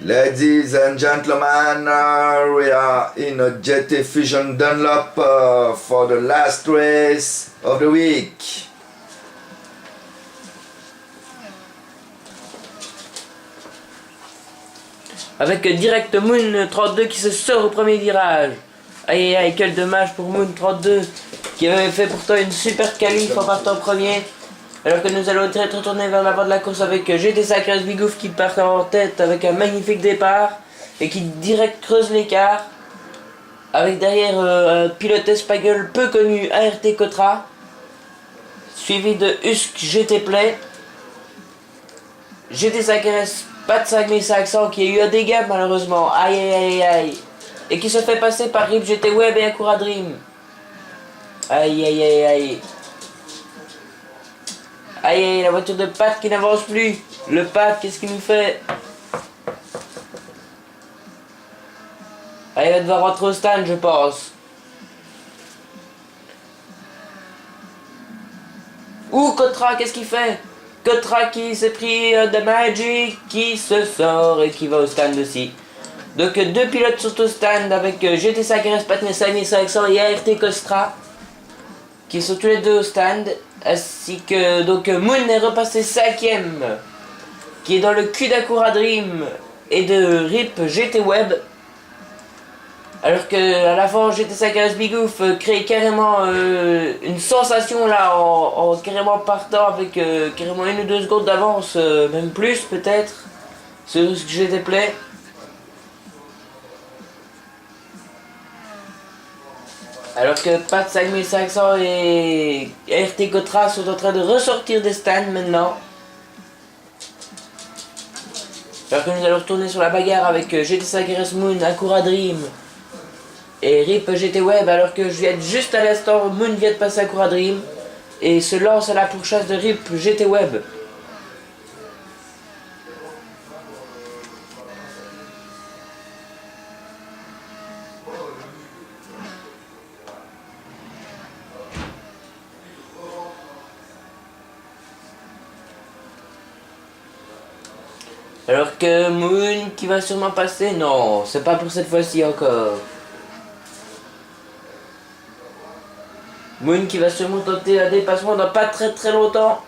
Ladies and gentlemen, we are in a GT Fusion Dunlop for the last race of the week. Avec direct Moon 32 qui se sort au premier virage. Aïe aïe aïe, quel dommage pour Moon 32 qui avait fait pourtant une super qualif en partant premier. Alors que nous allons être retournés vers l'avant de la course avec GT Sacres Bigouf qui part en tête avec un magnifique départ et qui direct creuse l'écart. Avec derrière un pilote espagnol peu connu, ART Cotra, suivi de Husk GT Play, GT Sacres Pat 5500 qui a eu un dégât malheureusement, aïe aïe aïe aïe, et qui se fait passer par RIP GT Web et Acura Dream. Aïe aïe aïe aïe. Aïe aïe, la voiture de Pat qui n'avance plus. Le Pat, qu'est-ce qu'il nous fait? Aïe, il va devoir rentrer au stand, je pense. Ouh, Cotra, qu'est-ce qu'il fait? Cotra qui s'est pris de Magic, qui se sort et qui va au stand aussi. Donc deux pilotes sont au stand avec GT Sacres Pat 5500 et ART Costra, qui sont tous les deux au stand. Ainsi que donc Moon est repassé 5ème, qui est dans le cul d'Acura Dream et de RIP GT Web. Alors que à l'avant GT Sacres Bigouf crée carrément une sensation là en carrément partant avec carrément 1 ou 2 secondes d'avance, même plus peut-être, sur GT Play. Alors que Pat 5500 et RT Cotra sont en train de ressortir des stands maintenant. Alors que nous allons retourner sur la bagarre avec GT Sacres Moon, Acura Dream et RIP GT Web. Alors que je viens juste à l'instant, Moon vient de passer Acura Dream et se lance à la pourchasse de RIP GT Web. Alors que Moon qui va sûrement passer, non, c'est pas pour cette fois-ci encore. Moon qui va sûrement tenter un dépassement dans pas très longtemps.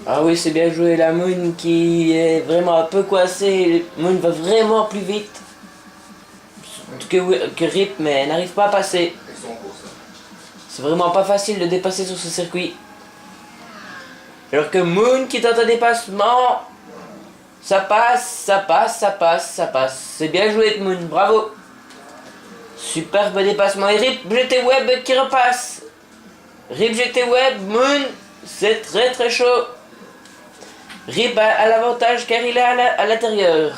Ah oui, c'est bien joué la Moon qui est vraiment un peu coincée. Moon va vraiment plus vite que RIP, mais elle n'arrive pas à passer. C'est vraiment pas facile de dépasser sur ce circuit. Alors que Moon qui tente un dépassement, ça passe, ça passe, ça passe, ça passe. C'est bien joué de Moon, bravo. Superbe dépassement et RIP GT Web qui repasse. RIP GT Web, Moon, c'est très chaud. RIP a l'avantage car il est à l'intérieur.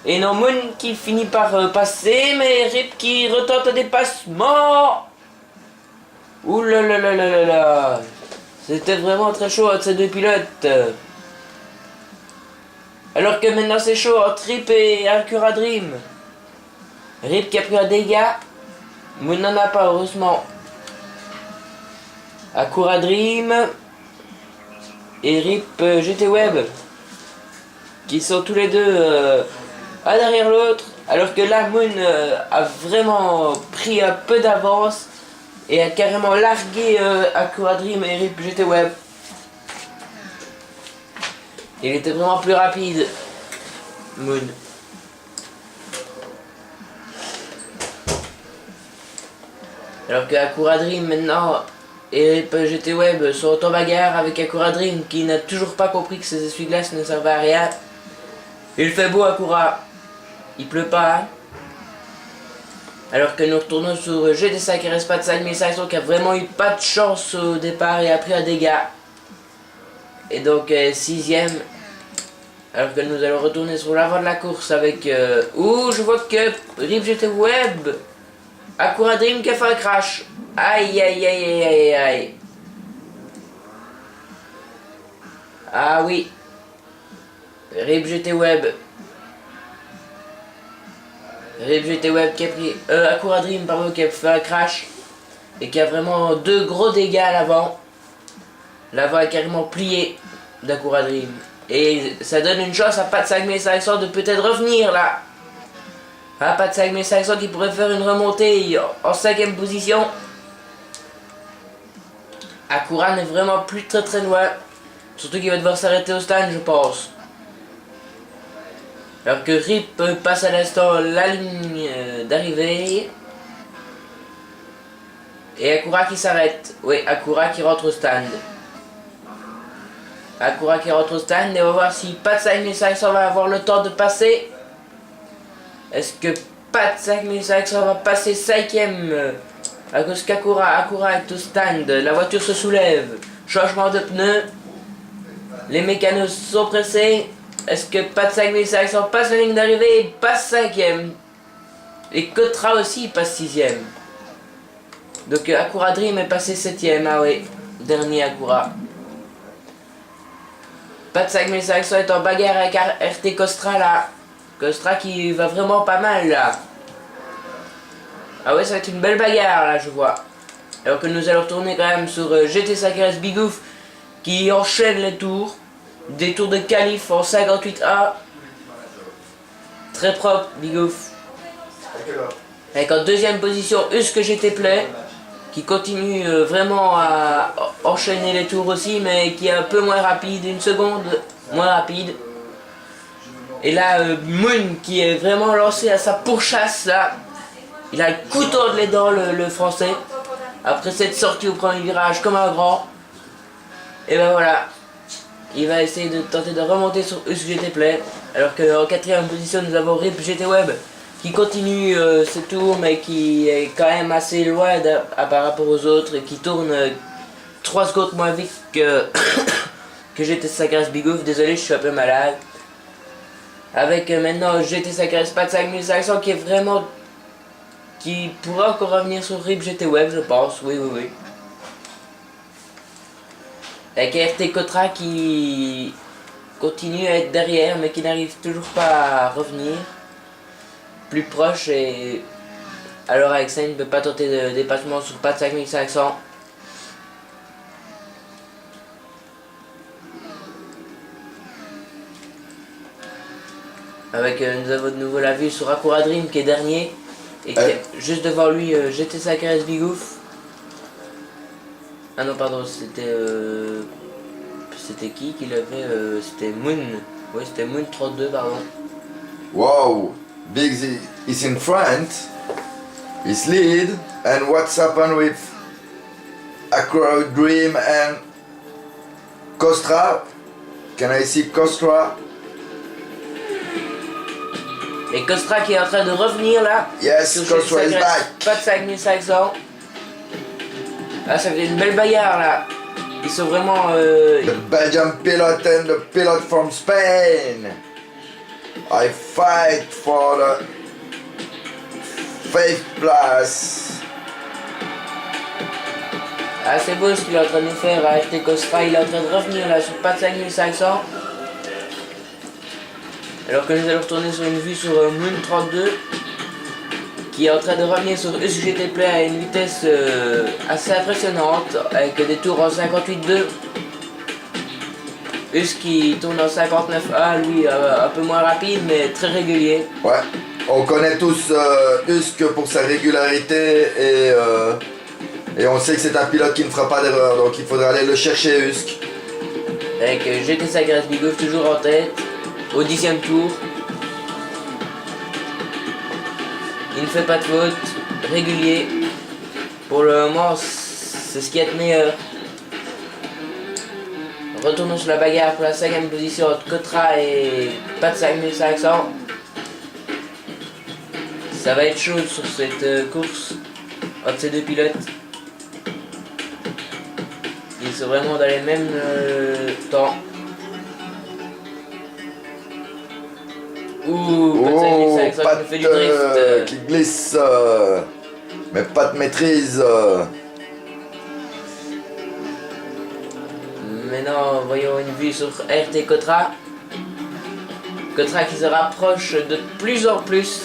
Et non, Moon qui finit par passer, mais RIP qui retente un dépassement. Ouh là là là là là là. C'était vraiment très chaud entre ces deux pilotes. Alors que maintenant c'est chaud entre RIP et Acura Dream. RIP qui a pris un dégât. Moon n'en a pas heureusement. Acura Dream et RIP GT Web qui sont tous les deux un derrière l'autre. Alors que là Moon a vraiment pris un peu d'avance et a carrément largué Acura Dream et RIP GT Web. Il était vraiment plus rapide, Moon. Alors que Acura Dream maintenant et RIP GT Web sont en bagarre avec Acura Dream qui n'a toujours pas compris que ces essuie-glaces ne servaient à rien. Il fait beau Acura, il pleut pas, hein. Alors que nous retournons sur GT Sacres Pat 5500 qui a vraiment eu pas de chance au départ et a pris un dégât. Et donc 6ème. Alors que nous allons retourner sur l'avant de la course avec... ouh, je vois que RIP GT Web, Acura Dream qui a fait un crash. Aïe aïe aïe aïe aïe aïe. Ah oui. RIP GT Web. RIP GT Web qui a pris... Acura Dream pardon, qui a fait un crash. Et qui a vraiment 2 gros dégâts à l'avant. L'avant est carrément plié d'Acura Dream. Et ça donne une chance à Pat 5500 de peut-être revenir là. Ah, Pat 5500 qui pourrait faire une remontée en 5ème position. Acura n'est vraiment plus très loin. Surtout qu'il va devoir s'arrêter au stand, je pense. Alors que Rip passe à l'instant la ligne d'arrivée. Et Acura qui s'arrête. Oui, Acura qui rentre au stand. Acura qui rentre au stand et on va voir si Pat 5500 va avoir le temps de passer. Est-ce que Pat 5500 va passer 5ème à cause qu'Acura est au stand. La voiture se soulève. Changement de pneus. Les mécanos sont pressés. Est-ce que Pat 5500 passe la ligne d'arrivée et passe 5ème. Et Cotra aussi passe 6ème. Donc Acura Dream est passé 7ème. Ah oui, dernier Acura. Pat 5500 est en bagarre avec RT Costra là. Costra qui va vraiment pas mal là. Ah ouais, ça va être une belle bagarre là, je vois. Alors que nous allons retourner quand même sur GT Sacres Bigouf qui enchaîne les tours. Des tours de qualif en 58A. Très propre, Bigouf. Avec en 2ème position Husk GT Play qui continue vraiment à enchaîner les tours aussi, mais qui est un peu moins rapide, une seconde moins rapide. Et là, Moon qui est vraiment lancé à sa pourchasse là. Il a le couteau de les dents, le français. Après cette sortie au premier virage comme un grand. Et ben voilà. Il va essayer de tenter de remonter sur Husk GT Play. Alors qu'en 4ème position, nous avons Rip GT Web qui continue ce tour, mais qui est quand même assez loin par rapport aux autres et qui tourne 3 secondes moins vite que, que GT Sacres Bigouf. Désolé, je suis un peu malade. Avec maintenant GT Sacres Pat 5500 qui est vraiment... qui pourra encore revenir sur Rip GT Web, je pense. Oui. Avec RT Cotra qui continue à être derrière, mais qui n'arrive toujours pas à revenir. Plus proche et... alors avec ça, il ne peut pas tenter de dépassement sur Pat 5500. Avec nous avons de nouveau la vue sur Acura Dream qui est dernier. Et qui est juste devant lui GT Sacres Bigouf. Ah non pardon, c'était qui l'avait c'était Moon. Oui, c'était Moon 32 pardon. Wow, Biggs is in front. His lead. And what's happened with Acura Dream and Costra? Can I see Costra? Et Costra qui est en train de revenir là. Yes, Costra is back. Pas de 5500. Ah, ça fait une belle bagarre là. Ils sont vraiment... The Belgian pilot and the pilot from Spain. I fight for the 5th place. Ah, c'est beau ce qu'il est en train de faire à RT Costra. Il est en train de revenir là sur pas de 5500. Alors que nous allons retourner sur une vue sur Moon 32 qui est en train de revenir sur Husk GT Play à une vitesse assez impressionnante avec des tours en 58.2. Husk qui tourne en 59A, lui un peu moins rapide mais très régulier. Ouais, on connaît tous Husk pour sa régularité et on sait que c'est un pilote qui ne fera pas d'erreur, donc il faudra aller le chercher Husk. Avec GT Sacres Bigouf toujours en tête. Au 10e tour. Il ne fait pas de faute. Régulier. Pour le moment, c'est ce qui est meilleur. Retournons sur la bagarre pour la 5ème position entre Cotra et Pat 5500. Ça va être chaud sur cette course entre ces deux pilotes. Ils sont vraiment dans les mêmes temps. Oh, Pat fait du drift. qui glisse, mais pas de maîtrise. Maintenant, voyons une vue sur RT Cotra. Cotra qui se rapproche de plus en plus